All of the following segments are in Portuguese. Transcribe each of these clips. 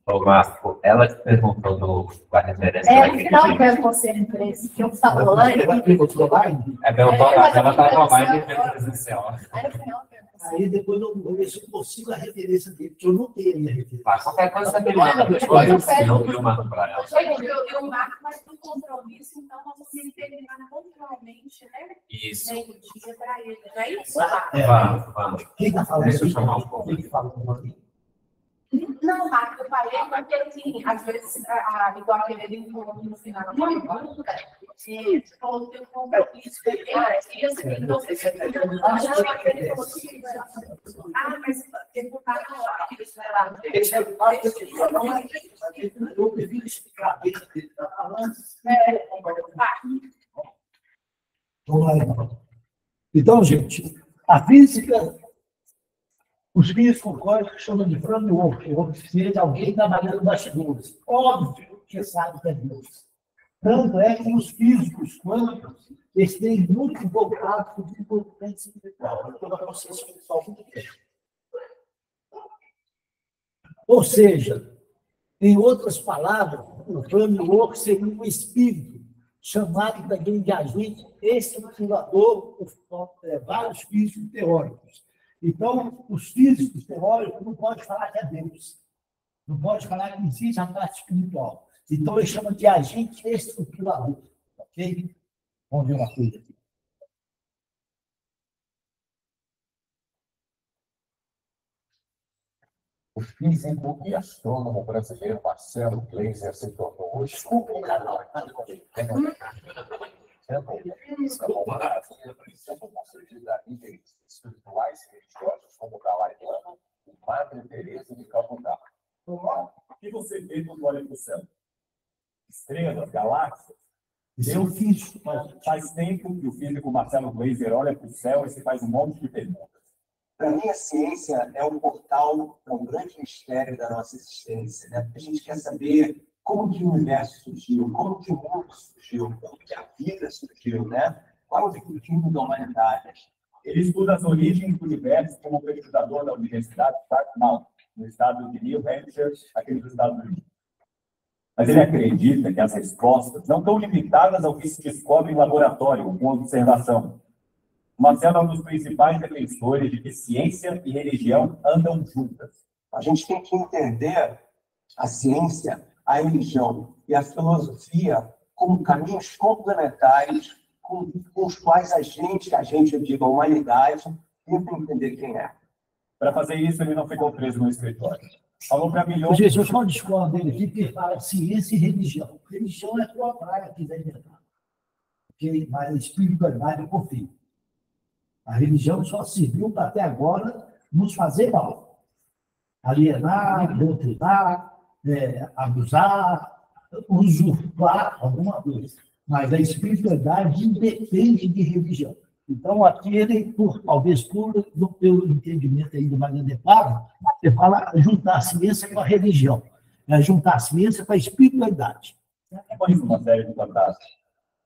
Ô, Marco, ela te perguntou da referência. No final eu quero você referência que eu falo lá. É meu ela está com a live presencial. Aí depois eu vou ver se eu consigo a referência dele, porque eu não tenho a minha referência. Mas qualquer coisa você me manda depois, eu mando para ela. Eu marco mais um compromisso, então vamos terminar pontualmente, né? Isso. Meio-dia para ele, não é isso? Vamos. Quem está falando? Deixa eu chamar um pouco. Quem está falando? Não, Marco, eu falei porque, assim, às vezes, igual aquele no final da pergunta, que falou que eu compromisso, então, mas ele não está falando. Eu prefiro explicar bem o que ele está falando. Vamos lá, então. Então, gente, a física, os físicos quânticos chamam de framework, ou seja, alguém trabalhando bastidores. Óbvio que sabe que é Deus. Tanto é que os físicos quânticos estão muito voltados para o desenvolvimento espiritual, toda a consciência espiritual que tem. Ou seja, em outras palavras, o framework seria um espírito chamado também de agente estruturador por vários físicos teóricos. Então, os físicos teóricos não podem falar que é Deus. Não pode falar que existe a parte espiritual. Então, eles chamam de agente estruturador. Ok? Vamos ver uma coisa aqui. O físico e astrônomo brasileiro Marcelo Gleiser se tornou hoje um canal. Espirituais e religiosos como o Dalai Lama e Madre Teresa de Calcutá. O que você vê quando olha para o céu? Estrelas, galáxias. Eu fiz. Faz tempo que o físico Marcelo Gleiser olha para o céu e se faz um monte de perguntas. Para mim, a ciência é um portal para um grande mistério da nossa existência, né? Porque a gente quer saber como que o universo surgiu, como que o mundo surgiu, como que a vida surgiu, né? Qual é o objetivo da humanidade? Ele estuda as origens do universo como pesquisador da Universidade de Dartmouth, no estado de New Hampshire, aqui nos Estados Unidos. Mas ele acredita que as respostas não estão limitadas ao que se descobre em laboratório, com observação. Marcelo é um dos principais defensores de que ciência e religião andam juntas. A gente tem que entender a ciência, a religião e a filosofia como caminhos complementares com os quais a gente, eu digo, a humanidade, tenta entender quem é. Para fazer isso, ele não ficou preso no escritório. Falou para milhões... Gente, eu só discordo dele aqui, que fala ciência e religião. Religião é a tua praia que vai inventar. Okay? Mas a espiritualidade eu confio. A religião só serviu para, até agora, nos fazer mal. Alienar, doutrinar, abusar, usurpar alguma coisa. Mas a espiritualidade independe de religião. Então, aqui ele, talvez pelo entendimento aí do Maria de Pablo, você fala juntar a ciência com a religião. Juntar a ciência com a espiritualidade. Por isso, uma série de fantásticos.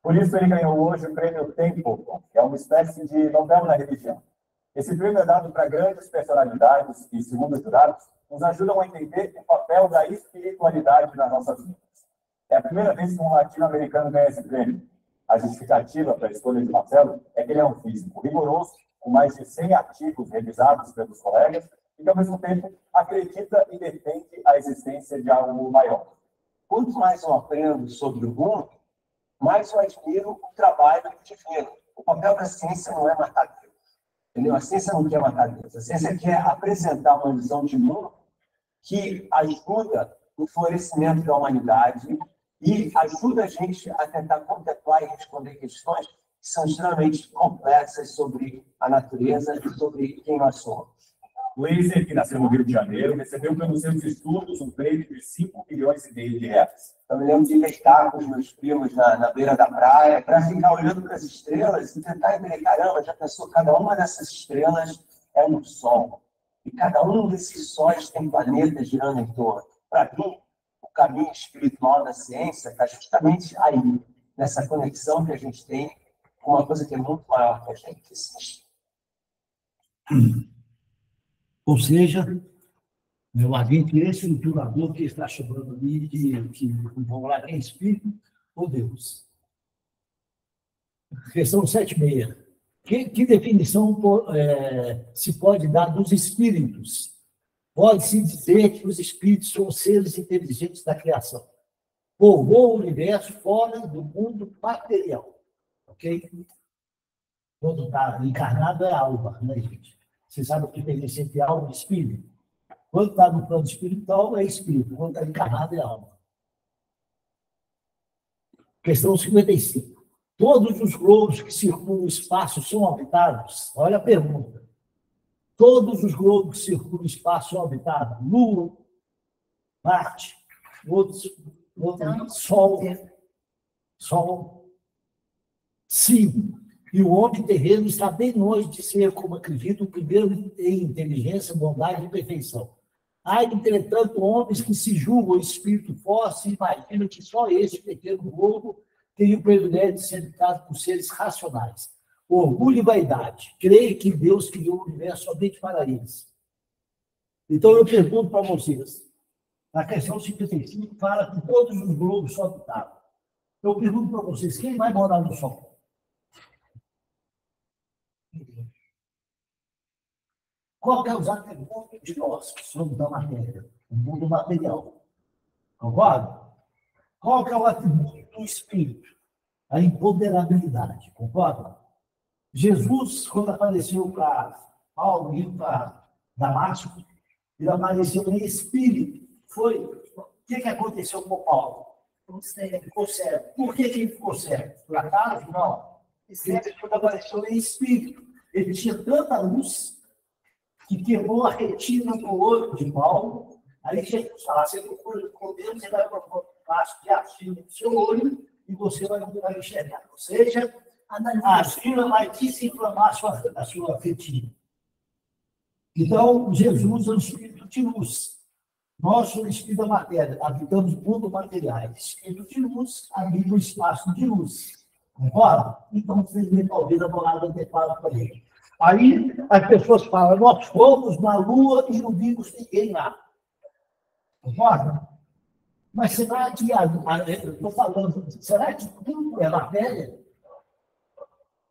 Por isso, ele ganhou hoje o prêmio Tempo, que é uma espécie de Nobel da religião. Esse prêmio é dado para grandes personalidades que, segundo os jurados, nos ajudam a entender o papel da espiritualidade nas nossas vidas. É a primeira vez que um latino-americano ganha esse prêmio. A justificativa para a escolha de Marcelo é que ele é um físico rigoroso, com mais de 100 artigos revisados pelos colegas, e que, ao mesmo tempo, acredita e defende a existência de algo maior. Quanto mais eu aprendo sobre o mundo, mais eu admiro o trabalho divino. O papel da ciência não é matar Deus. Entendeu? A ciência não quer matar Deus. A ciência quer apresentar uma visão de mundo que ajuda no florescimento da humanidade e ajuda a gente a tentar contemplar e responder questões que são extremamente complexas sobre a natureza e sobre quem nós somos. Laser, que nasceu no Rio de Janeiro, recebeu pelos seus estudos um prêmio de 5,5 milhões de reais. Eu me lembro de deitar com os meus primos na beira da praia para ficar olhando para as estrelas e tentar entender, caramba, já pensou, cada uma dessas estrelas é um sol. E cada um desses sóis tem planetas girando em torno. Para mim, o caminho espiritual da ciência está justamente aí, nessa conexão que a gente tem com uma coisa que é muito maior que a gente existe. Ou seja, meu amigo, esse estruturador que está chamando ali, que vamos lá, quem é espírito ou Deus? Questão 7.6. Que definição se pode dar dos espíritos? Pode-se dizer que os espíritos são seres inteligentes da criação. Povoam o universo fora do mundo material. Ok? Quando está encarnado é alma, né, gente? Você sabe o que tem entre alma e espírito? Quando está no plano espiritual, é espírito. Quando está encarnado, é alma. Questão 55. Todos os globos que circulam o espaço são habitados? Olha a pergunta. Todos os globos que circulam o espaço são habitados? Lua, Marte, outros Sol. Sim. E o homem terreno está bem longe de ser, como acredito, o primeiro em inteligência, bondade e perfeição. Há, entretanto, homens que se julgam espírito forte e imaginam que só este pequeno globo tem o privilégio de ser habitado por seres racionais. Orgulho e vaidade. Creio que Deus criou o universo somente para eles. Então, eu pergunto para vocês. Na questão 55, fala que todos os globos são habitados. Eu pergunto para vocês, quem vai morar no Sol? Qual que é os atributos de nós que somos da matéria? O mundo material. Concorda? Qual que é o atributo do espírito? A empoderabilidade. Concorda? Jesus, quando apareceu para Paulo e para Damasco, ele apareceu em espírito. O que aconteceu com Paulo? Ele ficou cego. Por que ele ficou cego? Por acaso? Não. Ele quando apareceu em espírito. Ele tinha tanta luz que queimou a retina do olho de Paulo. Aí Jesus fala, você procura com Deus, você vai para o passo de argila do seu olho e você vai enxergar. Ou seja, a argila vai desinflamar a sua retina. Então, Jesus é um espírito de luz. Nós somos espírito da matéria, habitamos o mundo material. Espírito de luz habita o espaço de luz. Concorda? Então, vocês talvez a morada adequada para ele. Aí as pessoas falam, nós fomos na Lua e não vimos ninguém lá. Concorda? Mas será que eu estou falando, será que tudo é matéria?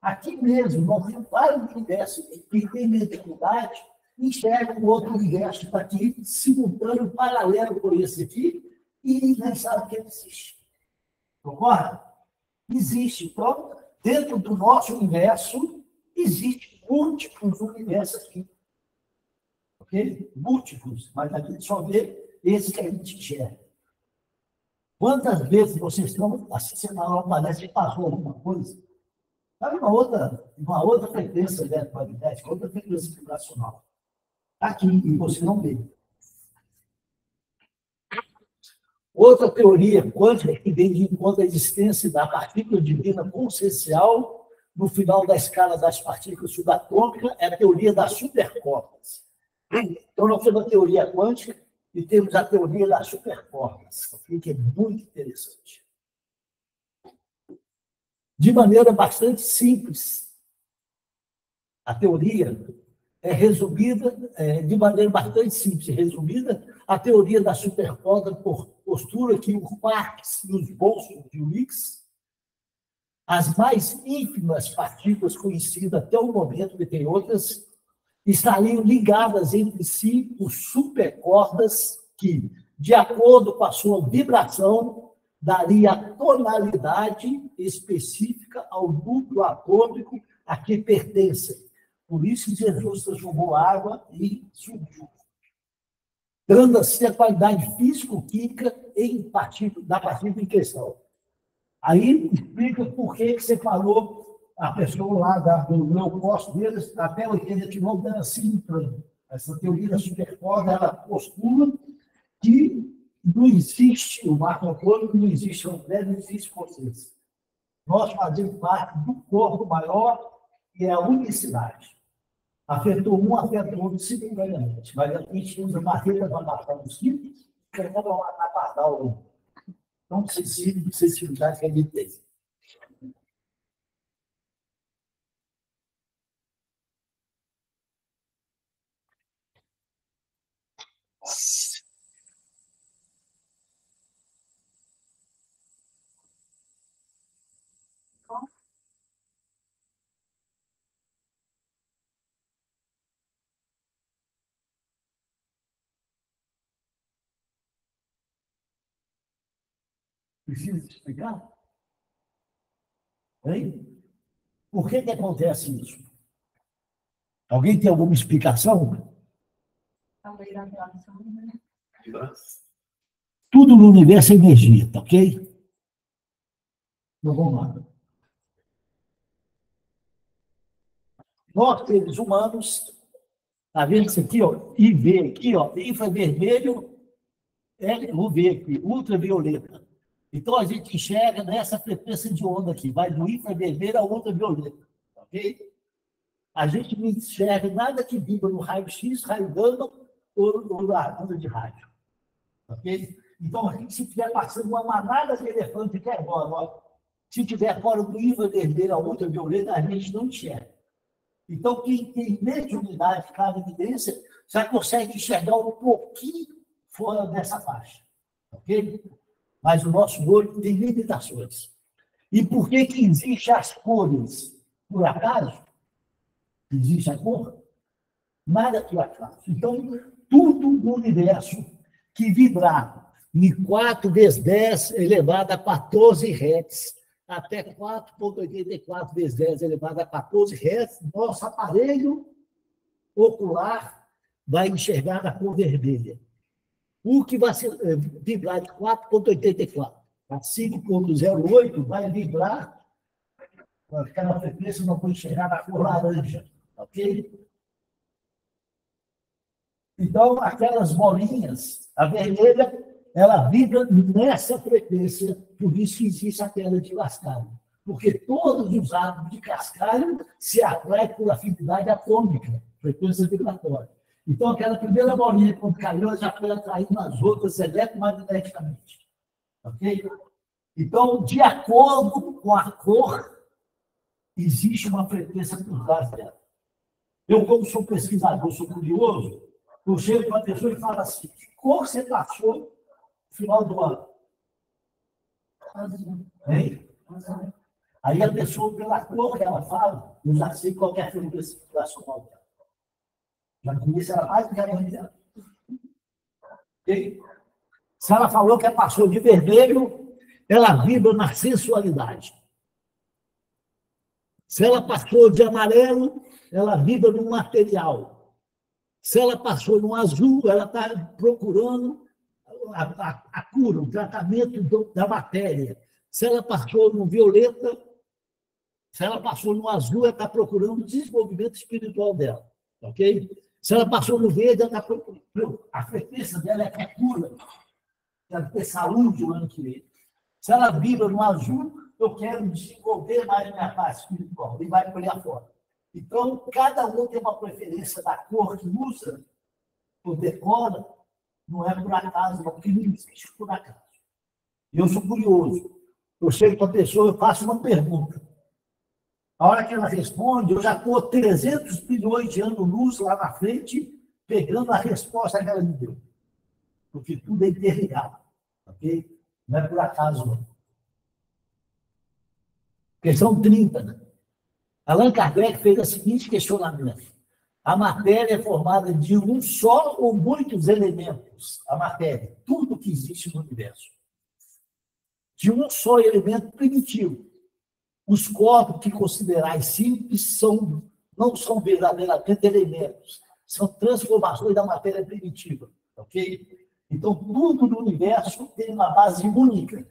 Aqui mesmo, nós temos vários universos que têm mediunidade, enxergam o outro universo que está aqui, simultâneo, paralelo com esse aqui, e ninguém sabe que ele existe. Concorda? Existe. Então, dentro do nosso universo, existem múltiplos universos aqui. Ok? Múltiplos. Mas a gente só vê esse que a gente enxerga. Quantas vezes vocês estão assistindo a aula, parece que passou alguma coisa? Sabe uma outra frequência eletromagnética, outra frequência vibracional. Aqui, e você não vê. Outra teoria quântica que vem de encontro à existência da partícula divina consciencial no final da escala das partículas subatômicas é a teoria das supercordas. Então, nós temos a teoria quântica e temos a teoria das supercordas, que é muito interessante. De maneira bastante simples, a teoria é resumida, de maneira bastante simples e resumida, a teoria da supercorda postula que o quarks e os bósons de Higgs, as mais ínfimas partículas conhecidas até o momento, entre outras, estariam ligadas entre si por supercordas que, de acordo com a sua vibração, daria a tonalidade específica ao núcleo atômico a que pertencem. Por isso, Jesus transformou água em sujo, dando assim a qualidade físico-química da partícula em questão. Aí explica por que você falou a pessoa lá do leucócito deles, até 80 quilômetros, era simultâneo. Essa teoria da supercorda, ela postula que não existe o Marco Polo, não existe o André, não existe vocês. Nós fazemos parte do corpo maior, que é a unicidade. Afetou um, afetou o outro simultaneamente. Mas a gente usa madeira para matar os tipos, querendo matar o outro. Então, sensibilidade que a gente tem. Precisa explicar? Hein? Por que acontece isso? Alguém tem alguma explicação? Tudo no universo é energia, tá ok? Então vamos lá. Nós, seres humanos, está vendo isso aqui, ó? IV aqui, ó, infravermelho, UV aqui, ultravioleta. Então, a gente enxerga nessa frequência de onda aqui, vai do infravermelho ao ultravioleta, ok? A gente não enxerga nada que vibra no raio-x, raio gama ou na onda de rádio, ok? Então, a gente, se estiver passando uma manada de elefante que é agora, ó, se tiver fora do infravermelho ao ultravioleta, a gente não enxerga. Então, quem tem mediunidade, clara evidência, já consegue enxergar um pouquinho fora dessa faixa, ok? Mas o nosso olho tem limitações. E por que existem as cores? Por acaso? Existe a cor? Nada por acaso. Então, tudo no universo que vibrar em 4 vezes 10 elevado a 14 Hz, até 4,84 vezes 10 elevado a 14 Hz, nosso aparelho ocular vai enxergar a cor vermelha. O que vai vibrar de 4,84 a 5,08 vai vibrar, aquela frequência não pode enxergar na cor laranja, ok? Então, aquelas bolinhas, a vermelha, ela vibra nessa frequência, por isso que existe a queda de cascalho. Porque todos os átomos de cascalho se atraem por afinidade atômica, frequência vibratória. Então, aquela primeira bolinha, quando caiu, já foi atraindo as outras eletromagneticamente. Ok? Então, de acordo com a cor, existe uma frequência por trás dela. Eu, como sou pesquisador, sou curioso, eu chego para a pessoa e falo assim: que cor você passou no final do ano? Hein? Aí a pessoa, pela cor que ela fala, eu já sei qual é a frequência vibracional dela. Já conheço ela mais do que a mãe dela. Okay? Se ela falou que ela passou de vermelho, ela vibra na sensualidade. Se ela passou de amarelo, ela vibra no material. Se ela passou no azul, ela está procurando a cura, o tratamento da matéria. Se ela passou no violeta, se ela passou no azul, ela está procurando o desenvolvimento espiritual dela. Ok? Se ela passou no verde, ela está procurando. A frequência dela é a cura. Ela ter saúde o ano que vem. Se ela vibra no azul, eu quero desenvolver mais minha parte espiritual. E vai por aí afora. Então, cada um tem uma preferência da cor que usa, ou decora, não é por acaso, não, porque não existe por acaso. Eu sou curioso. Eu chego para a pessoa, eu faço uma pergunta. A hora que ela responde, eu já estou 300 bilhões de anos-luz lá na frente, pegando a resposta que ela me deu. Porque tudo é interligado. Ok? Não é por acaso, não. Questão 30, né? Allan Kardec fez o seguinte questionamento: a matéria é formada de um só ou muitos elementos? A matéria, tudo que existe no universo. De um só elemento primitivo. Os corpos que considerais simples não são verdadeiramente elementos, são transformações da matéria primitiva. Ok? Então, tudo no universo tem uma base única.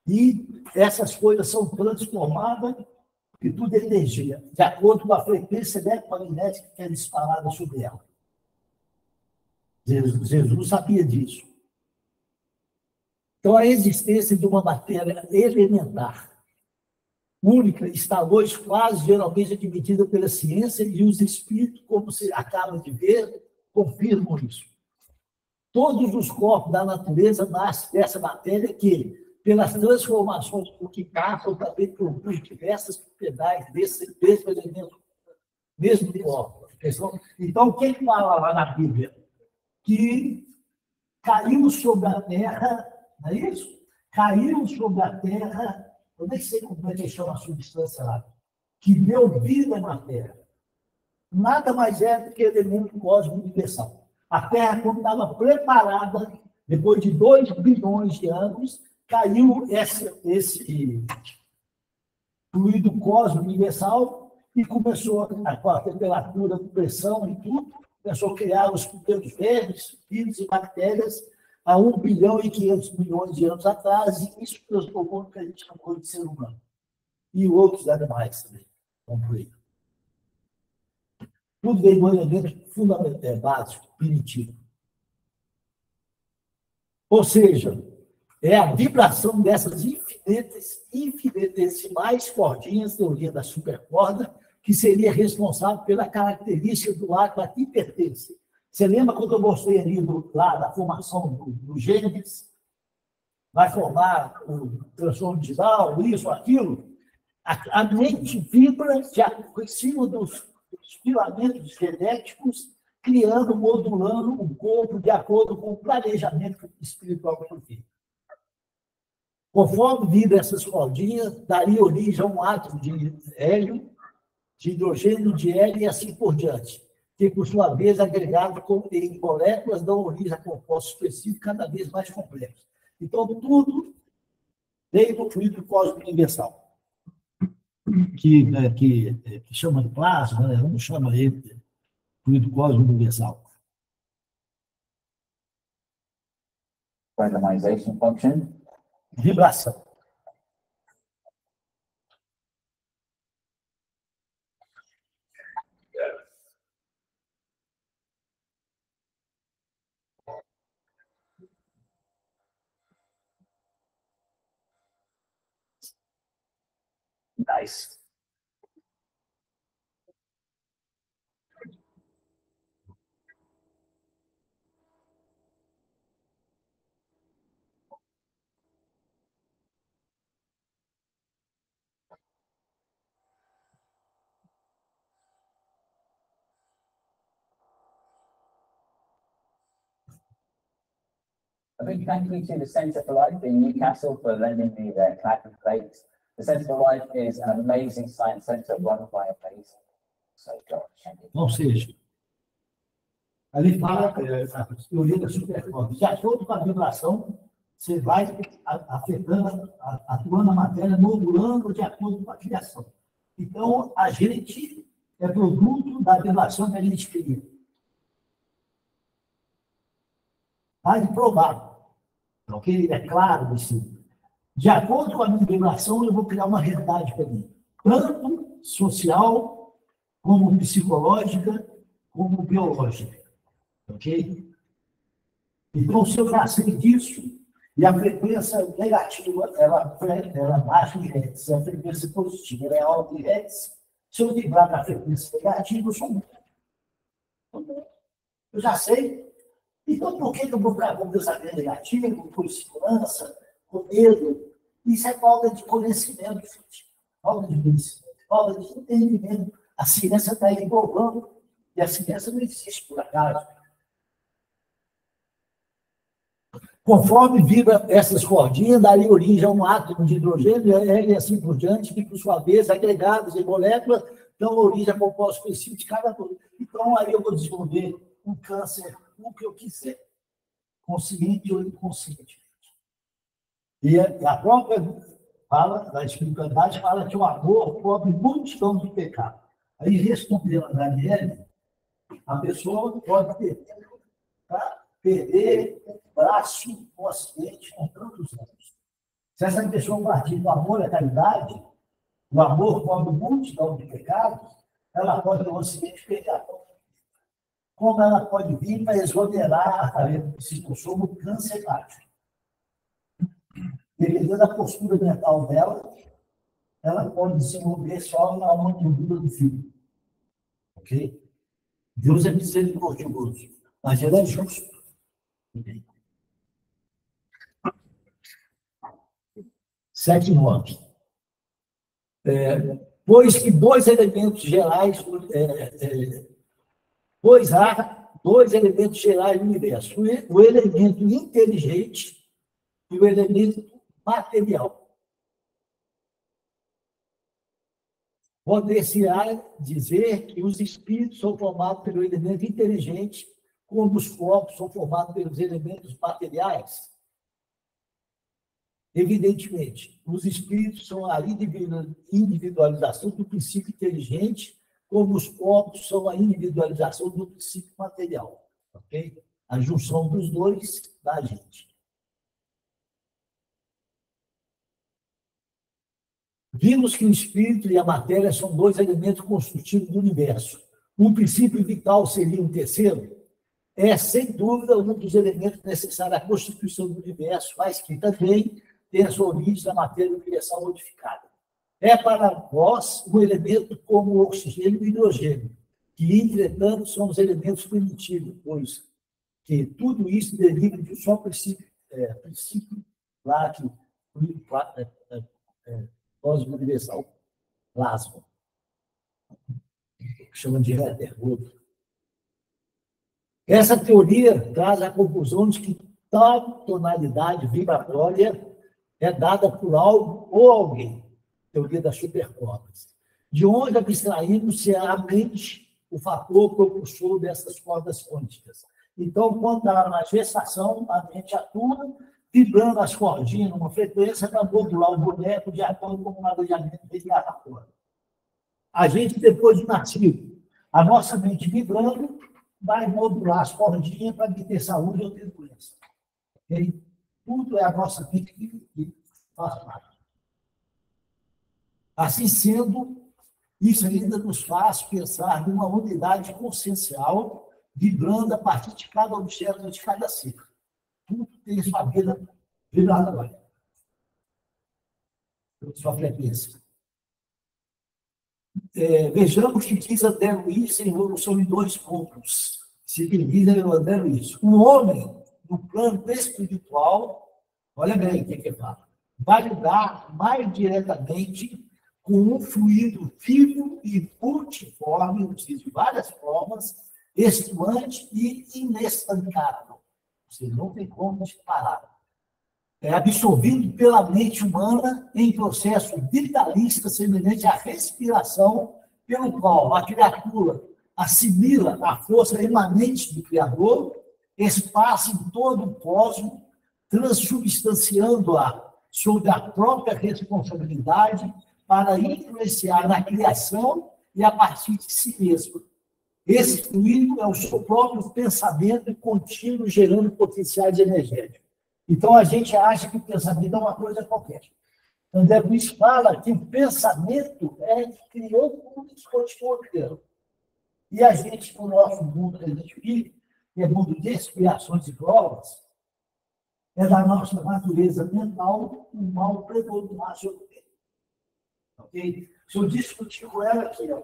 E essas coisas são transformadas que tudo é energia, de acordo com a frequência eletromagnética que é disparada sobre ela. Jesus sabia disso. Então, a existência de uma matéria elementar, única, está hoje quase geralmente admitida pela ciência e os espíritos, como se acaba de ver, confirmam isso. Todos os corpos da natureza nascem dessa matéria que, pelas transformações que passam, também produz diversas propriedades desse mesmo elemento, mesmo corpo. Então, o que fala lá na Bíblia? Que caiu sobre a terra, não é isso? Caiu sobre a terra, eu nem sei como é que chama a substância lá, que deu vida na terra. Nada mais é do que elemento cósmico universal. A Terra, quando estava preparada, depois de 2 bilhões de anos, caiu esse fluido cósmico universal e começou, com a temperatura, com pressão e tudo, começou a criar os primeiros vermes, vírus e bactérias há 1 bilhão e 500 milhões de anos atrás, e isso transformou no que a gente chamou de ser humano. E outros animais também, como por aí. Tudo vem do elemento fundamental, básico, primitivo. Ou seja, é a vibração dessas infinitesimais cordinhas, teoria da supercorda, que seria responsável pela característica do átomo a que pertence. Você lembra quando eu mostrei ali lá da formação do Gênesis? Vai formar o transtorno digital, isso, aquilo? A mente vibra em cima dos filamentos genéticos, criando, modulando o corpo de acordo com o planejamento espiritual que eu fiz. Conforme vibra essas cordinhas, daria origem a um átomo de hélio, de hidrogênio, de hélio e assim por diante, que, por sua vez, agregado em moléculas, dão origem a compostos específicos cada vez mais complexos. Então, tudo veio do fluido cósmico universal. Que chama de plasma, né? Não chama ele de fluido cósmico universal. Randomization function. Vibração. Nice. A big thank you to the Centre for Life in Newcastle for lending me their clapping plates. The Centre for Life is an amazing science centre run by amazing. Ou seja, ali fala a teoria da supercorda. De acordo com a vibração, você vai afetando, atuando a matéria, modulando de acordo com a criação. Então, a gente é produto da vibração que a gente cria. Mais provável. Ok? É claro isso. De acordo com a minha vibração, eu vou criar uma realidade para mim. Tanto social, como psicológica, como biológica. Ok? Então, se eu já sei disso, e a frequência negativa, ela baixa em Hertz, a frequência positiva ela é alta em Hertz. Se eu vibrar na frequência negativa, eu sou muito. Eu já sei. Então, por que eu vou para o pensamento negativo, com segurança, com medo? Isso é falta de conhecimento, gente. Falta de conhecimento, falta de entendimento. A ciência está evoluindo e a ciência não existe por acaso. Conforme vibra essas cordinhas, daria origem a um átomo de hidrogênio e assim por diante, que, por sua vez, agregados em moléculas, dão origem a compostos específicos de cada um. Então, aí eu vou desenvolver um câncer, o que eu quiser, consciente ou inconsciente. E a própria fala, da espiritualidade, fala que o amor cobre multidão de pecados. Aí, respondendo a Daniele, a pessoa pode perder braço ou acidente com tantos anos. Se essa pessoa partir do amor e a caridade, O amor cobre multidão de pecados, ela pode não ser pecador. Como ela pode vir para exonerar esse consumo câncer hepático. Dependendo da postura mental dela, ela pode desenvolver só na mordura do filho. Ok? Deus é misericordioso, mas ele é justo. Okay? 7:9. Pois que dois elementos gerais, pois há dois elementos gerais no universo: o elemento inteligente e o elemento material. Poder-se-á dizer que os espíritos são formados pelo elemento inteligente, como os corpos são formados pelos elementos materiais? Evidentemente, os espíritos são a individualização do princípio inteligente, como os corpos são a individualização do princípio material. Ok? A junção dos dois da gente. Vimos que o espírito e a matéria são dois elementos constitutivos do universo. Um princípio vital seria um terceiro? É, sem dúvida, um dos elementos necessários à constituição do universo, mas que também tem a sua origem na matéria universal modificada. É para nós um elemento como o oxigênio e o hidrogênio, que, entretanto, são os elementos primitivos, pois que tudo isso deriva de um só princípio lá que cósmico universal, plasma, que chama de éter. Essa teoria traz a conclusão de que tal tonalidade vibratória é dada por algo ou alguém, teoria das supercordas, de onde abstraímos-se a mente o fator propulsor dessas cordas quânticas. Então, quando está na gestação, a mente atua, vibrando as cordinhas numa frequência para modular o boneco de acordo com o alinhamento dele a corda. A gente, depois de nascido, a nossa mente vibrando, vai modular as cordinhas para ter saúde ou ter doença. Okay? Tudo é a nossa mente que faz parte. Assim sendo, isso ainda nos faz pensar numa unidade consciencial vibrando a partir de cada objeto, de cada ser. Tudo tem sua vida vibratória. Sua frequência. Vejamos que diz André Luiz em Evolução em 2 pontos. Se diz André Luiz. O homem, no plano espiritual, olha bem o que ele fala, vai lidar mais diretamente com um fluido vivo e multiforme, de várias formas, estimante e inestancável. Você não tem como parar. É absorvido pela mente humana em processo vitalista semelhante à respiração, pelo qual a criatura assimila a força emanente do Criador, espaça em todo o cosmos, transubstanciando-a sob a própria responsabilidade para influenciar na criação e a partir de si mesmo. Esse fluido é o seu próprio pensamento contínuo, gerando potenciais energéticos. Então, a gente acha que o pensamento é uma coisa qualquer. André Luiz fala que o pensamento é que criou o mundo que continua criando. E a gente, no nosso mundo que a gente vive, que é mundo de expiações e provas, é da nossa natureza mental o mal predominar sobre ele. Ok? Se eu discutir com ela aqui, ó,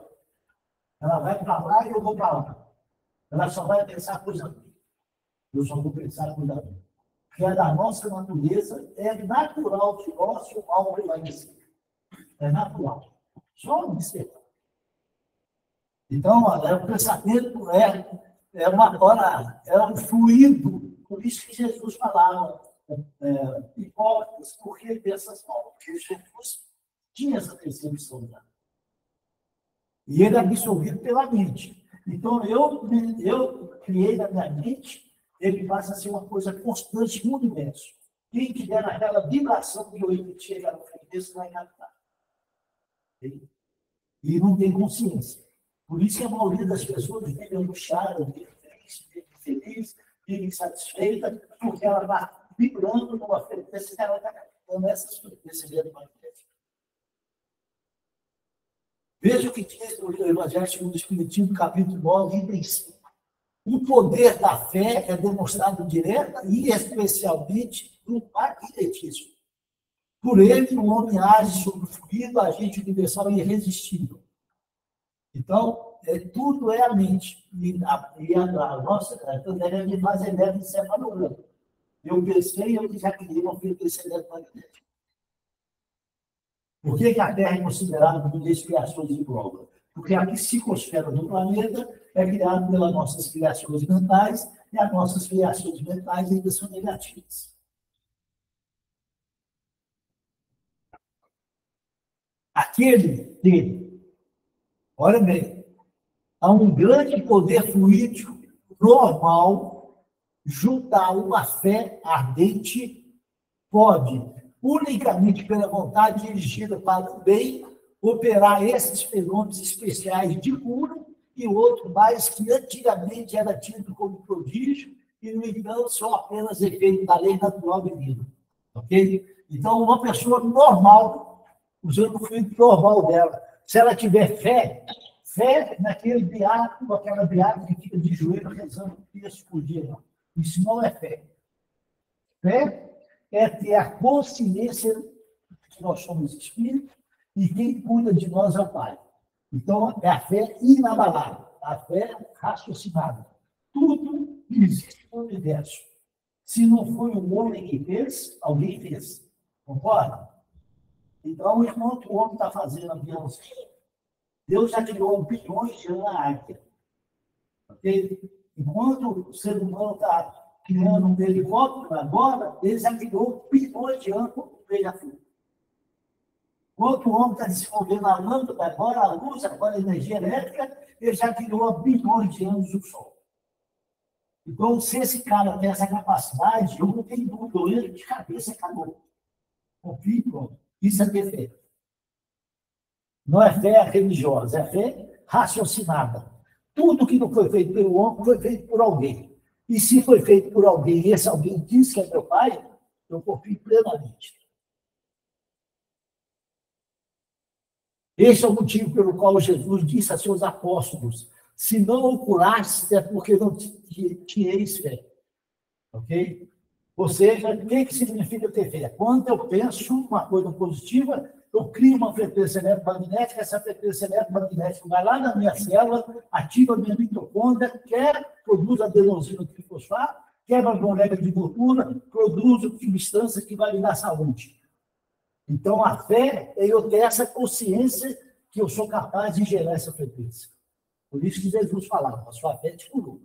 ela vai para lá e eu vou para lá. Ela só vai pensar coisa ruim. Eu só vou pensar coisa ruim. Que é da nossa natureza, é natural que nós o mal prevalecer. É natural. Só observar. Então, o pensamento é um fluido. Por isso que Jesus falava, hipócritas, porque ele pensa mal. Porque Jesus tinha essa percepção. E ele é absorvido pela mente. Então, eu criei na minha mente, ele passa a ser uma coisa constante no universo. Quem tiver naquela vibração que eu emiti lá no freguês vai captar. E não tem consciência. Por isso que a maioria das pessoas vivem angustiadas, vivem feliz, vivem insatisfeita, porque ela está vibrando numa frequência que ela está captando essas frequências dentro do magnético. Veja o que diz no Evangelho segundo o Espiritismo, capítulo 9, item 5. O poder da fé é demonstrado direta e especialmente no magnetismo. Por ele, o homem age sobre o fluido, agente universal e irresistível. Então, tudo é a mente. E a nossa tarefa de fazer eletroencefalograma. Eu pensei, eu já queria um filho desse eletromagnético. Por que a Terra é considerada como expiações de prova? Porque a psicosfera do planeta é criada pelas nossas criações mentais, e as nossas criações mentais ainda são negativas. Aquele que, olha bem, há um grande poder fluídico normal junto a uma fé ardente, pode, unicamente pela vontade dirigida para o bem, operar esses fenômenos especiais de cura e outro mais que antigamente era tido como prodígio e, no entanto, são apenas efeitos da lei natural divina. Ok? Então, uma pessoa normal, usando o fluido normal dela, se ela tiver fé naquele beato, com aquela beata que fica de joelho rezando um texto por dia. Não. Isso não é fé. Fé é ter a consciência que nós somos espíritos e quem cuida de nós é o Pai. Então, é a fé inabalável, a fé raciocinada. Tudo existe no universo. Se não foi o homem que fez, alguém fez. Concorda? Então, enquanto o homem está fazendo aviãozinho, Deus já criou bilhões de anos na África. Okay? Enquanto o ser humano está criando um helicóptero agora, ele já criou bilhões de anos no beija-flor. Enquanto o homem está desenvolvendo a lâmpada, agora a luz, agora a energia elétrica, ele já criou há bilhões de anos o Sol. Então, se esse cara tem essa capacidade, eu não tenho dúvida, ele de cabeça acabou. Confio, pronto. Isso é perfeito. Não é fé religiosa, é fé raciocinada. Tudo que não foi feito pelo homem foi feito por alguém. E se foi feito por alguém e esse alguém diz que é meu pai, eu confio plenamente. Esse é o motivo pelo qual Jesus disse a seus apóstolos: se não o curastes, é porque não tinhais fé. Ok? Ou seja, o que significa ter fé? Quando eu penso uma coisa positiva, eu crio uma frequência eletromagnética, essa frequência eletromagnética vai lá na minha célula, ativa a minha mitocôndria, quer produz adenosina trifosfato, quebra as moléculas de gordura, produz substância que vai me dar saúde. Então, a fé é eu ter essa consciência que eu sou capaz de gerar essa frequência. Por isso que Jesus falava, a sua fé te curou.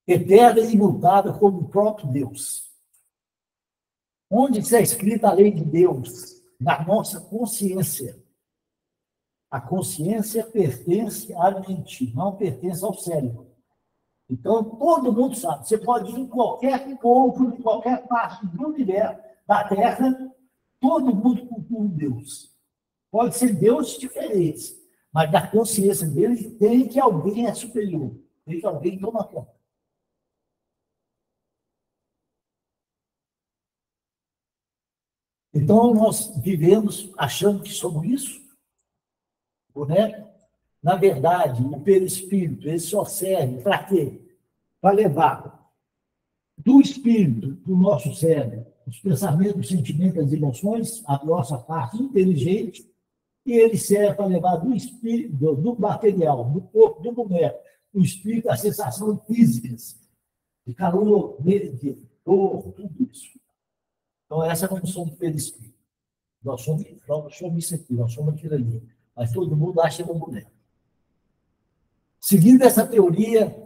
Eterna e imutável como o próprio Deus. Onde está escrita a lei de Deus? Na nossa consciência. A consciência pertence à mente, não pertence ao cérebro. Então, todo mundo sabe. Você pode ir em qualquer ponto, em qualquer parte do universo, da Terra, todo mundo cultua um Deus. Pode ser deuses diferentes, mas da consciência deles tem que alguém é superior, tem que alguém toma conta. Então, nós vivemos achando que somos isso, né? Na verdade, o perispírito, ele só serve para quê? Para levar do espírito para o nosso cérebro os pensamentos, os sentimentos, as emoções, a nossa parte inteligente, e ele serve para levar do espírito, do material, do corpo, do boneco, do espírito, as sensações físicas, de calor, de dor, tudo isso. Então, essa é a condição do perispírito. Nós somos isso aqui, nós somos aquilo ali. Mas todo mundo acha que é um boneco. Seguindo essa teoria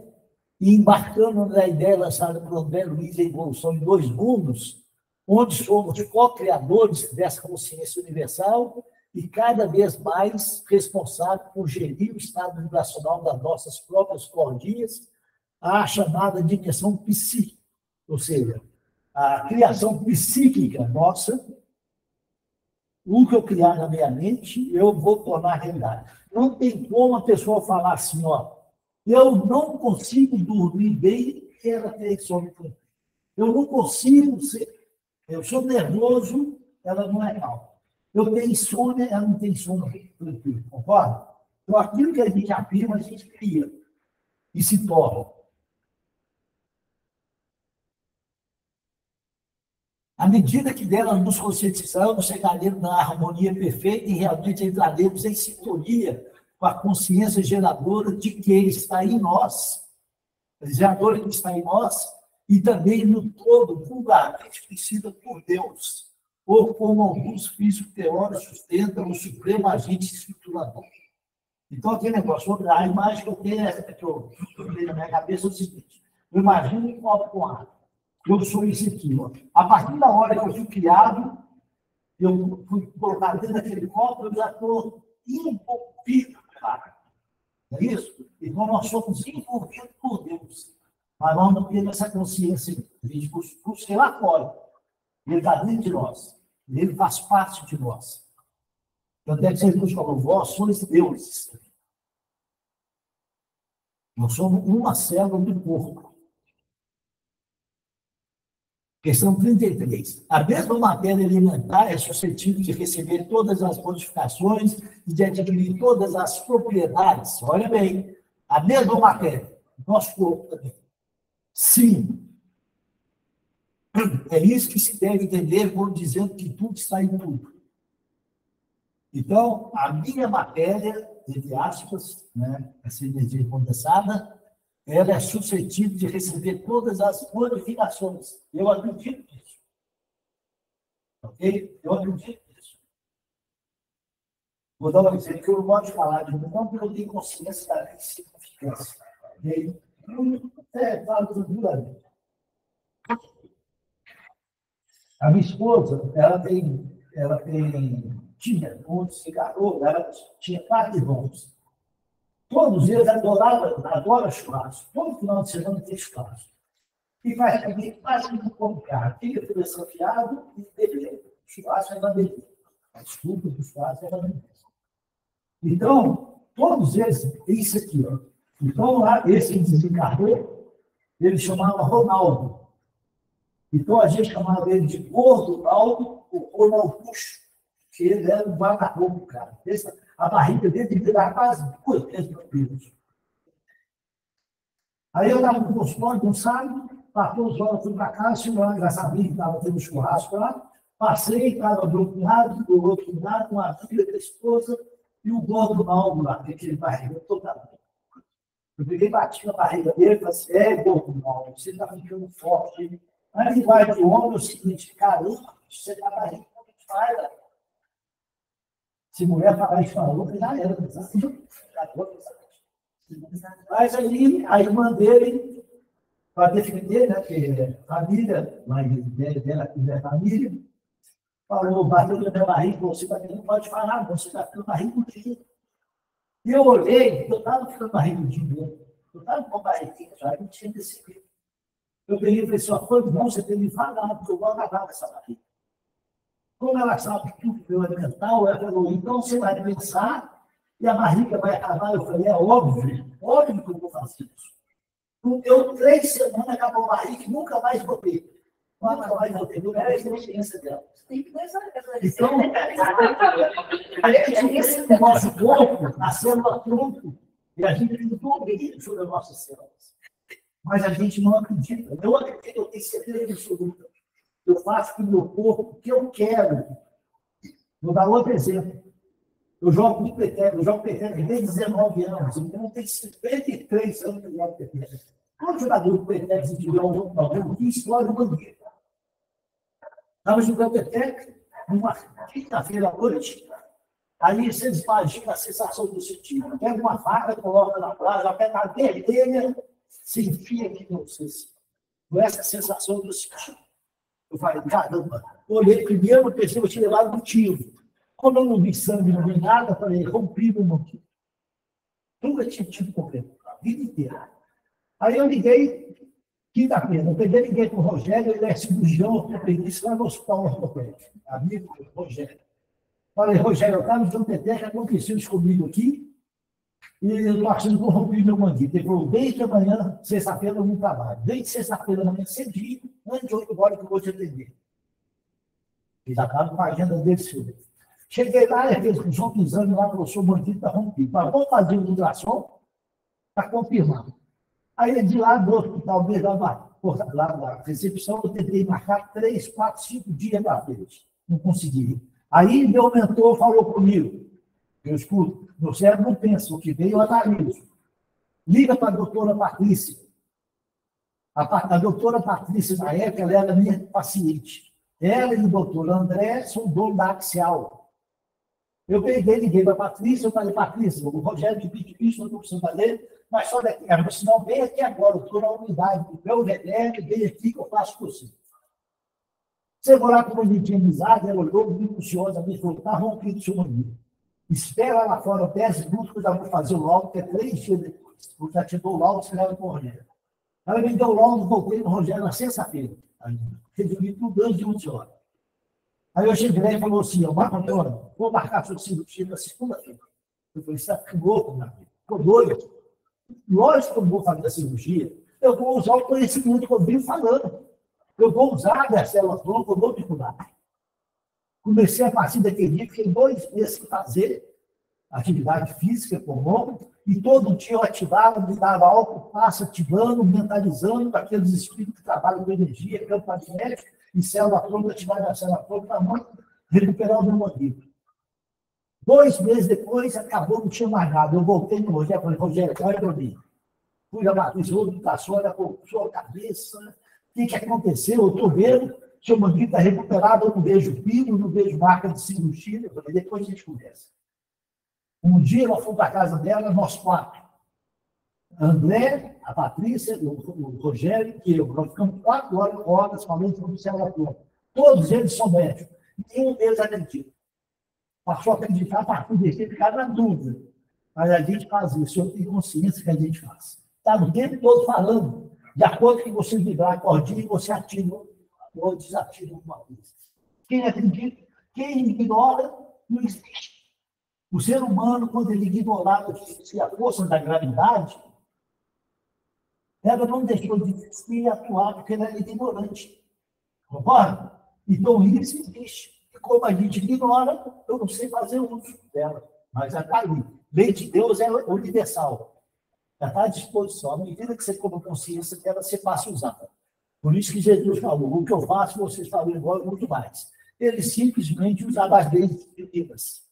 e embarcando na ideia lançada por André Luiz, a evolução em 2 mundos, onde somos co-criadores dessa consciência universal e cada vez mais responsáveis por gerir o estado vibracional das nossas próprias cordinhas, a chamada dimensão psíquica, ou seja, a criação psíquica nossa, o que eu criar na minha mente, eu vou tornar realidade. Não tem como a pessoa falar assim, ó, eu não consigo dormir bem, ela tem sono. Eu não consigo Eu sou nervoso, ela não é calma. Eu tenho insônia, ela não tem insônia, concorda? Então, aquilo que a gente afirma, a gente cria e se torna. À medida que dela nos conscientizamos, chegaremos na harmonia perfeita e realmente entraremos em sintonia com a consciência geradora de que está em nós, geradora que está em nós, e também no todo, vulgarmente conhecida por Deus, ou como alguns físicos teóricos sustentam, o supremo agente estruturador. Então, aquele negócio, a imagem que eu tenho na minha cabeça é o seguinte: eu imagino um copo com água. Eu sou isso aqui. Ó. A partir da hora que eu fui criado, eu fui colocado dentro daquele copo, eu já estou envolvido, cara. Não é isso? Então, nós somos envolvidos por Deus. Mas nós não temos essa consciência. A gente busca ele lá fora. Ele está dentro de nós. Ele faz parte de nós. Tanto é que Jesus falou: vós sois deuses. Nós somos uma célula do corpo. Questão 33. A mesma matéria alimentar é suscetível de receber todas as modificações e de adquirir todas as propriedades. Olha bem, a mesma matéria, nosso corpo também. Sim. É isso que se deve entender por dizendo que tudo está em tudo. Então, a minha matéria, entre aspas, né, essa energia condensada, ela é suscetível de receber todas as modificações. Eu acredito nisso. Ok? Eu acredito nisso. Vou dar um exemplo que eu não gosto de falar de não porque eu tenho consciência da insignificância. Ok? Falo tranquilamente. A minha esposa, tinha, quando se casou, ela tinha 4 irmãos. Todos eles adoram churrasco. Todo final de semana tem churrasco. E faz também quase muito complicado. Fica filosofiado e beleza. Churrasco é uma beleza. A desculpa do churrasco é uma beleza. Então, todos eles, isso aqui, ó. Então, lá, esse que desencarnou, ele chamava Ronaldo. Então, a gente chamava ele de Gordo Ronaldo, ou Ronalducho, que ele era um vagabundo, cara. A barriga dele devia dar quase 2 quilos. Aí eu estava no consultório, não sabe, passou os olhos, fui para casa, já sabia que estava tendo churrasco lá, passei, estava do outro lado, do outro lado, com a filha da esposa, e o gordo Ronaldo lá, aquele barriga toda. Eu peguei, bati na barriga dele e falei assim: gordo Ronaldo, você está ficando forte. Aí ele vai de ombro, é o seguinte: caramba, você está barriga, como que faz, né? Se mulher falar isso na outra, já era. Mas aí, a irmã dele, para defender, né, que família, mas dela é família, falou: bateu na minha barriga, você também não pode falar, você está ficando barrigudinho. E eu olhei, eu estava ficando barrigudinho mesmo. Eu estava com barriguinha, já não tinha decidido. Eu peguei e falei: só foi bom você ter me falado, porque eu vou acabar com essa barriga. Como ela sabe que tudo que eu alimentar, ela falou: então você vai pensar e a barriga vai acabar. Eu falei: é óbvio que eu vou fazer isso. Eu 3 semanas acabou a barriga e nunca mais botei. Nunca mais botei. Não era a experiência dela. Então, o nosso corpo, a célula tronco, e a gente tem domínio sobre as nossas células. Mas a gente não acredita. Eu acredito, eu tenho certeza absoluta. Eu faço com o meu corpo o que eu quero. Vou dar outro exemplo. Eu jogo de peteca, desde 19 anos, então tem 53 anos que eu jogo peteca. Quando jogador de peteca, se tiver um problema, que explode o banheiro. Estava jogando peteca, numa quinta-feira à noite, aí vocês imaginam a sensação do sentido. Pega uma faca, coloca na praia, pega a vermelha, se enfia aqui no vocês. Com essa sensação do sentido. Eu falei: caramba, olhei primeiro, pensei que eu tinha levado motivo. Quando eu não vi sangue, não vi nada, eu falei: rompi o motivo. Nunca tinha tido problema, a vida inteira. Aí eu liguei, quinta-feira, eu peguei, liguei para o Rogério, ele é cirurgião ortopedista lá no hospital ortopédico, amigo do Rogério. Falei: Rogério, eu estava no peteca, aconteceu isso comigo aqui, e eu estou achando que eu rompi meu manguito. Ele falou: desde amanhã, sexta-feira, eu não trabalho. Desde sexta-feira, amanhã, cedinho, antes de 8 horas que eu vou te atender. Eles acabam com a agenda deles. Cheguei lá, eles com o exame lá, professor Bandido está rompido. Mas vamos fazer um ultrassom para confirmar. Aí, de lá do hospital, lá na recepção, eu tentei marcar 3, 4, 5 dias para eles. Não consegui. Aí, meu mentor falou comigo. Eu escuto, meu cérebro não pensa, o que veio eu analiso. Liga para a doutora Patrícia. A doutora Patrícia, na época, ela era minha paciente. Ela e o doutor André são donos da Axial. Eu peguei, liguei para a Patrícia, eu falei, Patrícia, o Rogério de Pitipich, não estou precisando fazer, mas só daqui. Ela disse, não, vem aqui agora, eu estou na unidade do meu remédio, vem aqui que eu faço por você. Você vai lá com uma gente de amizade, ela olhou minuciosamente e falou, está rompido o seu amigo. Espera lá fora 10 minutos que eu já vou fazer o laudo, que é 3 dias depois. Eu já te dou o laudo, você leva para o Rogério. Ela me deu o laudo, voltei no Rogério na sexta-feira. Resolvi tudo antes de 11 horas. Aí eu cheguei lá e falou assim, Marco Antônio, vou marcar sua cirurgia na segunda-feira. Eu falei, você está louco, meu amigo? Ficou doido? Lógico que eu vou fazer a cirurgia, eu vou usar o conhecimento que eu venho falando. Eu vou usar a célula tronco, eu vou dificuldade. Comecei a partir daquele dia, fiquei 2 meses sem fazer atividade física comum, e todo dia eu ativava, me dava álcool, passo ativando, mentalizando para aqueles espíritos que trabalham com energia, campo magnético, e célula tronco, ativar a célula tronco, para não recuperar o meu modelo. 2 meses depois, acabou, não tinha mais nada. Eu voltei no Rogério, falei, Rogério, olha para mim. Fui a Matriz, ouve da sua cabeça, o que aconteceu? Eu estou vendo, seu manguito está recuperado, eu não vejo pino, não vejo marca de cirurgia. Eu falei, depois a gente conversa. Um dia nós fomos para a casa dela, nós 4. André, a Patrícia, o Rogério e eu. Nós ficamos 4 horas falando sobre o célula tronco. Todos eles são médicos. Nenhum deles acredita. Passou a acreditar a partir desse, ficar na dúvida. Mas a gente faz isso, eu tenho consciência que a gente faz. Está o tempo todo falando. De acordo com você vibrar a cordinha, você ativa ou desativa alguma coisa. Quem acredita, quem ignora, não existe. O ser humano, quando ele ignorava a força da gravidade, ela não deixou de existir e atuar porque ela era ignorante. Concorda? Então, isso existe. E como a gente ignora, eu não sei fazer uso dela. Mas ela está ali. Lei de Deus é universal. Ela está à disposição. À medida que você toma consciência dela, você passa a usar. Por isso que Jesus falou, o que eu faço, vocês fazem igual e muito mais. Ele simplesmente usava as leis divinas.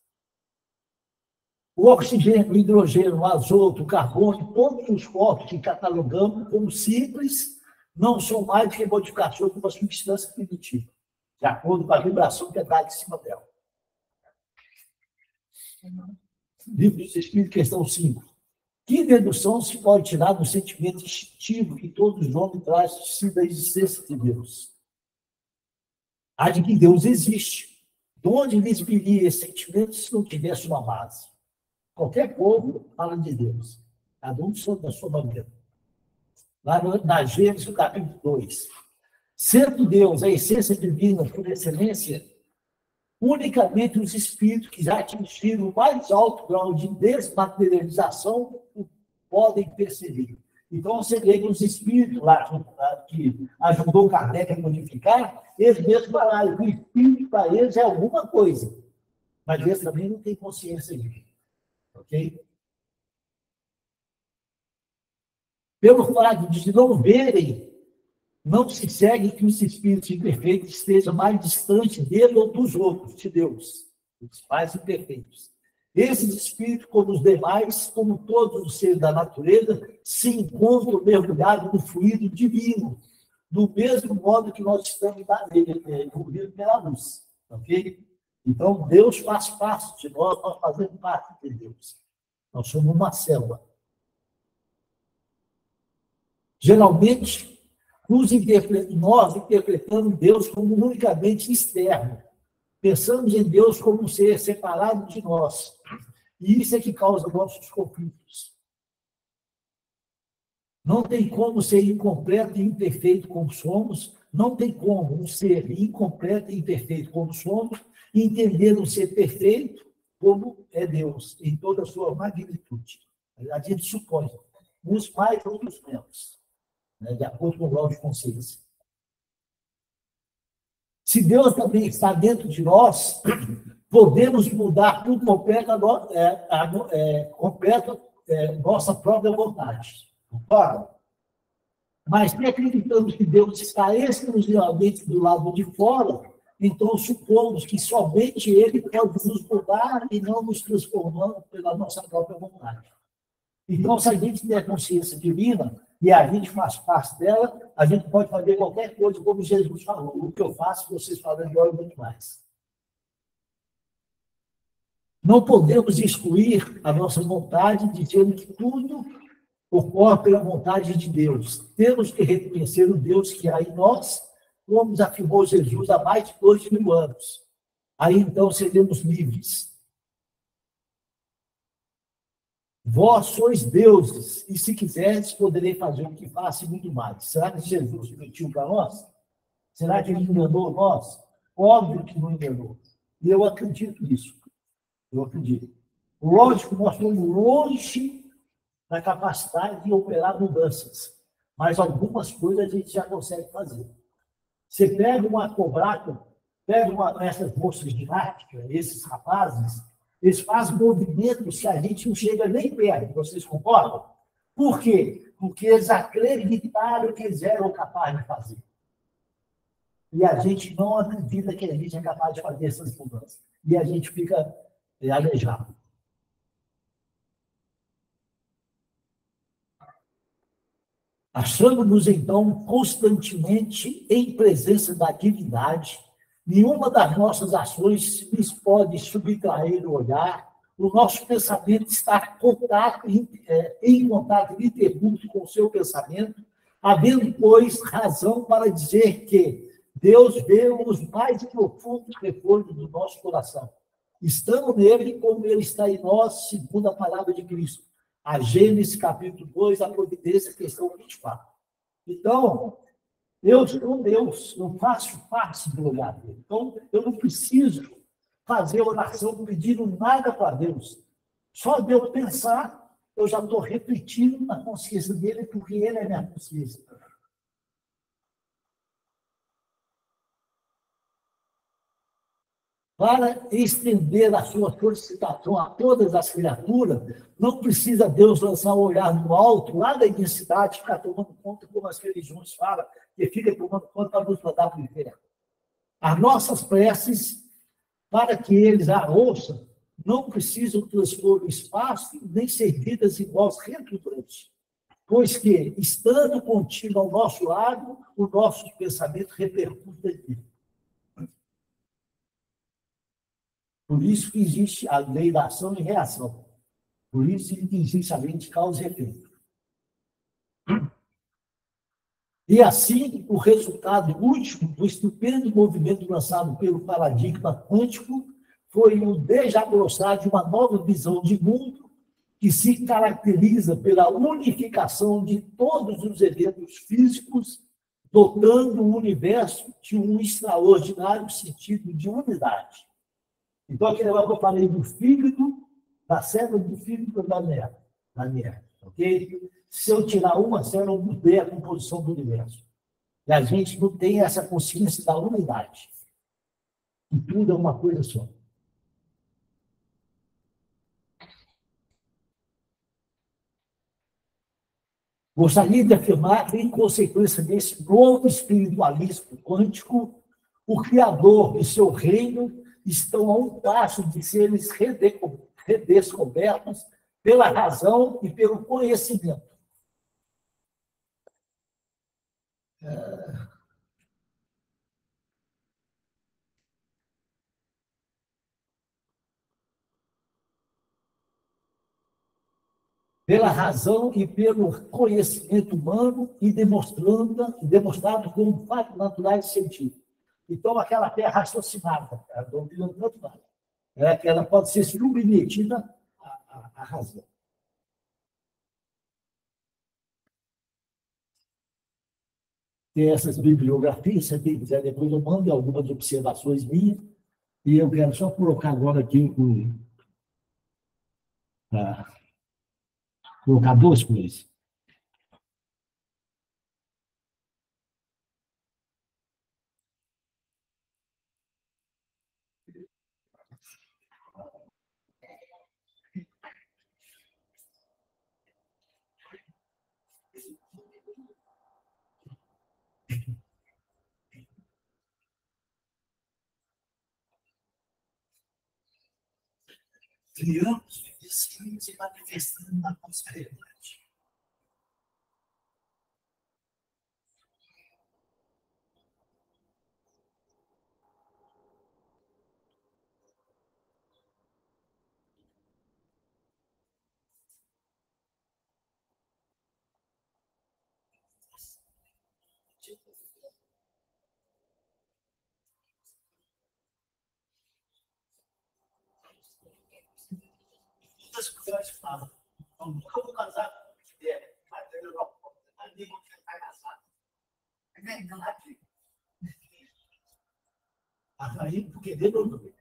O oxigênio, o hidrogênio, o azoto, o carbono, todos os corpos que catalogamos como simples, não são mais do que modificações de uma substância primitiva, de acordo com a vibração que está em cima dela. Livro dos Espíritos, questão 5. Que dedução se pode tirar do sentimento instintivo que todos os homens trazem da existência de Deus? A de que Deus existe. De onde lhes viria esse sentimento se não tivesse uma base? Qualquer povo fala de Deus. Cada um da sua maneira. Lá na Gênesis, no capítulo 2. Sendo Deus a essência divina por excelência, unicamente os espíritos que já atingiram o mais alto grau de desmaterialização podem perceber. Então, você vê que os espíritos lá que ajudou Kardec a modificar, eles mesmos falaram que o espírito para eles é alguma coisa. Mas eles também não têm consciência disso. Ok? Pelo fato de não verem, não se segue que os espíritos imperfeitos estejam mais distantes dele ou dos outros, de Deus, os mais imperfeitos. Esses espíritos, como os demais, como todos os seres da natureza, se encontram mergulhados no fluido divino, do mesmo modo que nós estamos envolvidos pela luz. Ok? Então, Deus faz parte de nós, nós fazemos parte de Deus. Nós somos uma célula. Geralmente, nós interpretamos Deus como unicamente externo. Pensamos em Deus como um ser separado de nós. E isso é que causa nossos conflitos. Não tem como ser incompleto e imperfeito como somos, não tem como um ser incompleto e imperfeito como somos, e entender um ser perfeito como é Deus, em toda a sua magnitude. A gente supõe, uns mais, outros menos, né, de acordo com o grau de consciência. Se Deus também está dentro de nós, podemos mudar por completo nossa própria vontade. Concorda? Mas se acreditamos que Deus está exclusivamente do lado de fora, então supomos que somente Ele pode nos mudar e não nos transformando pela nossa própria vontade. Então, se a gente tem a consciência divina e a gente faz parte dela, a gente pode fazer qualquer coisa, como Jesus falou. O que eu faço, vocês fazem agora muito mais. Não podemos excluir a nossa vontade, dizendo que tudo ocorre pela vontade de Deus. Temos que reconhecer o Deus que há em nós, como afirmou Jesus há mais de 2000 anos. Aí, então, seremos livres. Vós sois deuses, e se quiseres, poderei fazer o que faço e muito mais. Será que Jesus mentiu para nós? Será que ele enganou nós? Óbvio que não enganou. E eu acredito nisso. Eu acredito. Lógico, nós estamos longe da capacidade de operar mudanças, mas algumas coisas a gente já consegue fazer. Você pega uma cobrata, essas moças de ginástica, esses rapazes, eles fazem movimentos que a gente não chega nem perto, vocês concordam? Por quê? Porque eles acreditaram que eles eram capazes de fazer. E a gente não acredita que a gente é capaz de fazer essas mudanças. E a gente fica aleijado. Achamos-nos, então, constantemente em presença da divindade. Nenhuma das nossas ações nos pode subtrair o olhar. O nosso pensamento está em contato ininterrupto com o seu pensamento, havendo, pois, razão para dizer que Deus vê os mais profundos reforços do nosso coração. Estamos nele como ele está em nós, segundo a palavra de Cristo. A Gênesis, capítulo 2, a providência, questão 24. Então, eu sou Deus, eu faço parte do lugar dele. Então, eu não preciso fazer oração pedindo nada para Deus. Só de eu pensar, eu já estou refletindo na consciência dele, porque ele é minha consciência. Para estender a sua solicitação a todas as criaturas, não precisa Deus lançar um olhar no alto, lá da imensidade, ficar tomando conta, como as religiões falam, que fica tomando conta para nos mandar para o inferno. As nossas preces, para que eles a ouçam, não precisam transpor o espaço, nem servidas em voz redundante, pois que, estando contigo ao nosso lado, o nosso pensamento repercute nele. Por isso que existe a lei da ação e reação. Por isso que existe a lei de causa e efeito. E assim, o resultado último do estupendo movimento lançado pelo paradigma quântico foi o desabrochar de uma nova visão de mundo que se caracteriza pela unificação de todos os eventos físicos, dotando o universo de um extraordinário sentido de unidade. Então, aquele negócio que eu falei do fígado, da célula do fígado da mulher, ok? Se eu tirar uma célula, eu mudei a composição do universo. E a gente não tem essa consciência da unidade. E tudo é uma coisa só. Gostaria de afirmar que, em consequência desse novo espiritualismo quântico, o Criador e seu reino estão a um passo de serem redescobertos pela razão e pelo conhecimento. Pela razão e pelo conhecimento humano e demonstrado como fato naturais e científico. Então, aquela fé raciocinada, a doutrina natural, que ela pode ser submetida à razão. Tem essas bibliografias, se quem quiser, depois eu mando algumas observações minhas, e eu quero só colocar agora aqui colocar duas coisas. criamos destinos e manifestando na nossa realidade. Muitas mulheres falam, eu nunca vou casar com uma mulher, mas eu não posso, mas nem vou tentar casar. É verdade. Atraído porque dele ou não.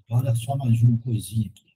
Olha só mais uma coisinha aqui.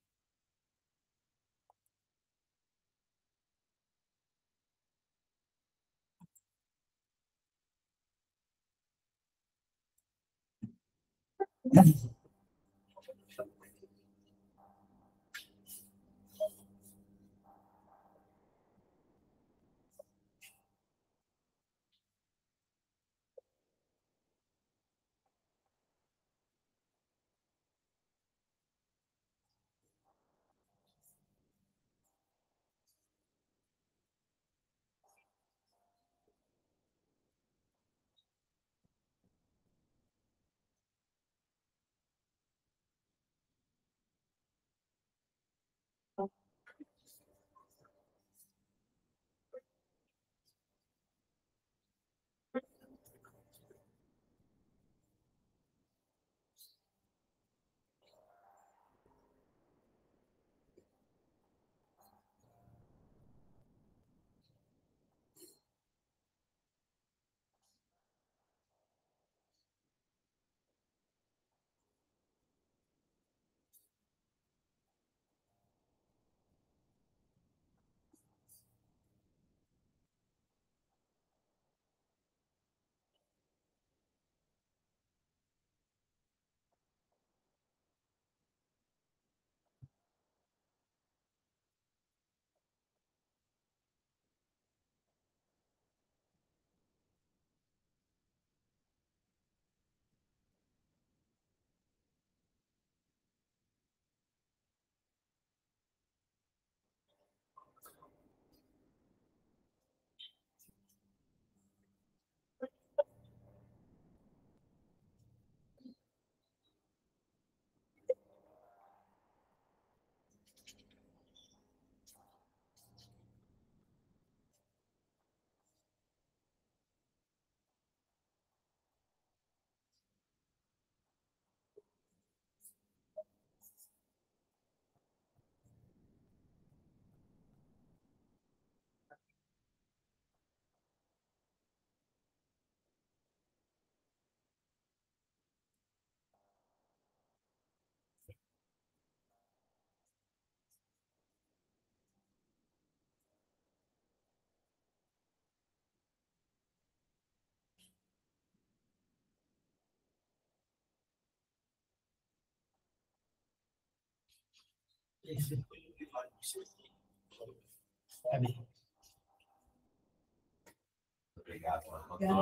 Obrigado, Antônia.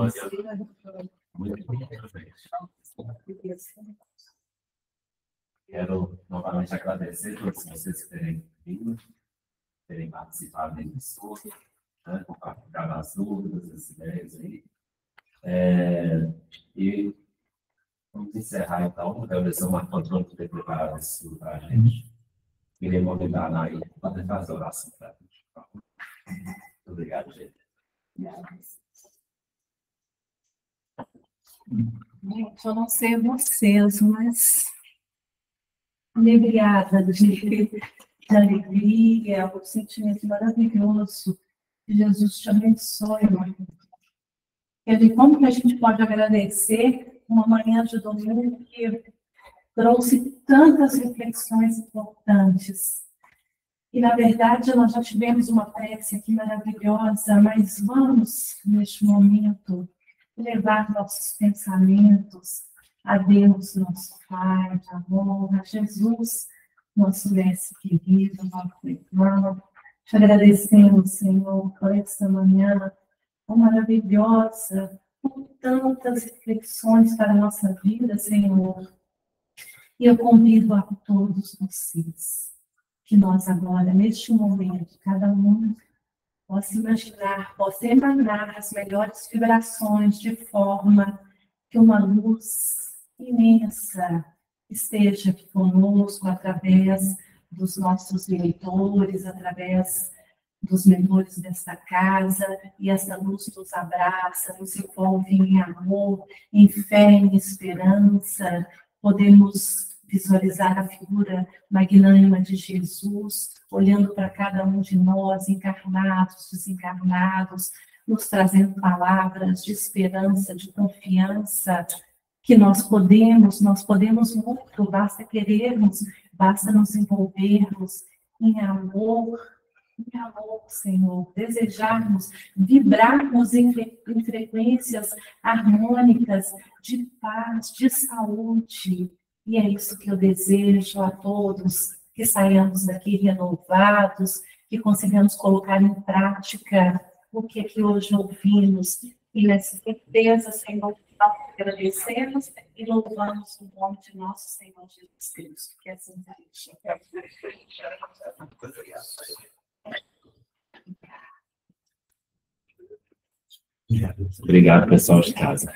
Muito bem. Quero novamente agradecer a todos vocês que terem vindo, terem participado desse estudo, né, compartilhar as dúvidas, as ideias aí. E vamos encerrar, então. Agradecer ao Marco Antônio por ter preparado esse estudo para a gente. Queria convidar a Anaí para fazer a oração para a gente. Muito obrigado, gente. Gente, eu não sei vocês, mas inebriada de alegria, o sentimento maravilhoso que Jesus te abençoe, mãe. Quer ver como que a gente pode agradecer uma manhã de domingo que trouxe tantas reflexões importantes. E, na verdade, nós já tivemos uma prece aqui maravilhosa, mas vamos, neste momento, levar nossos pensamentos a Deus, nosso Pai de amor, a Jesus, nosso mestre querido, nosso irmão. Te agradecemos, Senhor, por esta manhã maravilhosa, por tantas reflexões para a nossa vida, Senhor. E eu convido a todos vocês que nós agora, neste momento, cada um possa imaginar, possa emanar as melhores vibrações de forma que uma luz imensa esteja aqui conosco através dos nossos leitores, através dos mentores desta casa, e essa luz nos abraça, nos envolve em amor, em fé, em esperança. Podemos visualizar a figura magnânima de Jesus, olhando para cada um de nós, encarnados, desencarnados, nos trazendo palavras de esperança, de confiança, que nós podemos muito, basta querermos, basta nos envolvermos em amor, Senhor, desejarmos, vibrarmos em frequências harmônicas de paz, de saúde. E é isso que eu desejo a todos, que saiamos daqui renovados, que consigamos colocar em prática o que aqui hoje ouvimos. E nessa certeza, Senhor, nós agradecemos e louvamos o nome de nosso Senhor Jesus Cristo, que assim seja. Obrigado, pessoal de casa.